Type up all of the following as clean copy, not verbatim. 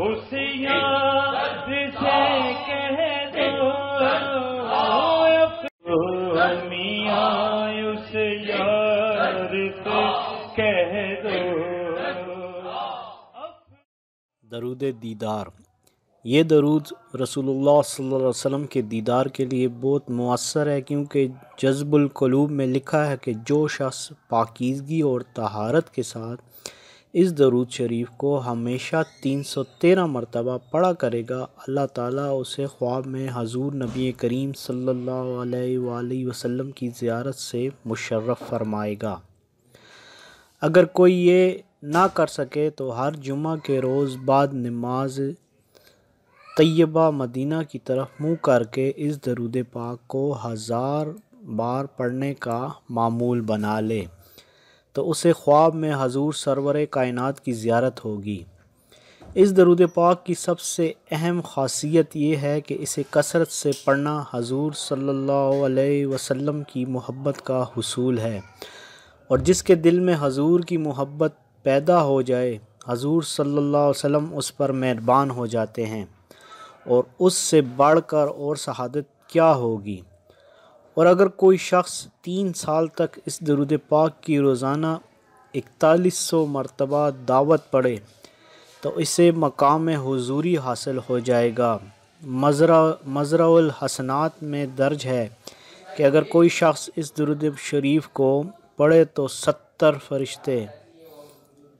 اس یاد سے کہہ دو میاں اس یار سے کہہ دو. درود دیدار. یہ درود رسول اللہ صلی اللہ علیہ وسلم کے دیدار کے لیے بہت مؤثر ہے، کیونکہ جذب القلوب میں لکھا ہے کہ جو شخص پاکیزگی اور طہارت کے ساتھ اس درود شریف کو ہمیشہ 313 مرتبہ پڑھا کرے گا، اللہ تعالیٰ اسے خواب میں حضور نبی کریم صلی اللہ علیہ وآلہ وسلم کی زیارت سے مشرف فرمائے گا. اگر کوئی یہ نہ کر سکے تو ہر جمعہ کے روز بعد نماز طیبہ مدینہ کی طرف منہ کر کے اس درود پاک کو 1000 بار پڑھنے کا معمول بنا لے تو اسے خواب میں حضور سرور کائنات کی زیارت ہوگی. اس درود پاک کی سب سے اہم خاصیت یہ ہے کہ اسے کثرت سے پڑھنا حضور صلی اللہ علیہ وسلم کی محبت کا حصول ہے، اور جس کے دل میں حضور کی محبت پیدا ہو جائے حضور صلی اللہ علیہ وسلم اس پر مہربان ہو جاتے ہیں، اور اس سے بڑھ کر اور سعادت کیا ہوگی. اور اگر کوئی شخص 3 سال تک اس درود پاک کی روزانہ 4100 مرتبہ دعوت پڑھے تو اسے مقام حضوری حاصل ہو جائے گا. مزرع الحسنات میں درج ہے کہ اگر کوئی شخص اس درود شریف کو پڑھے تو 70 فرشتے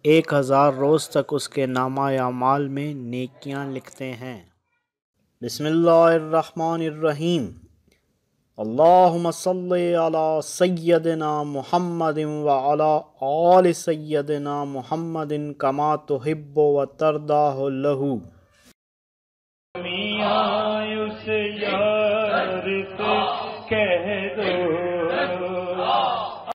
1000 روز تک اس کے نامہ اعمال میں نیکیاں لکھتے ہیں. بسم اللہ الرحمن الرحیم. اللہم صلی علی سیدنا محمد وعلی آل سیدنا محمد کما تحب و ترضی لہ. میاں اس یار سے کہہ دو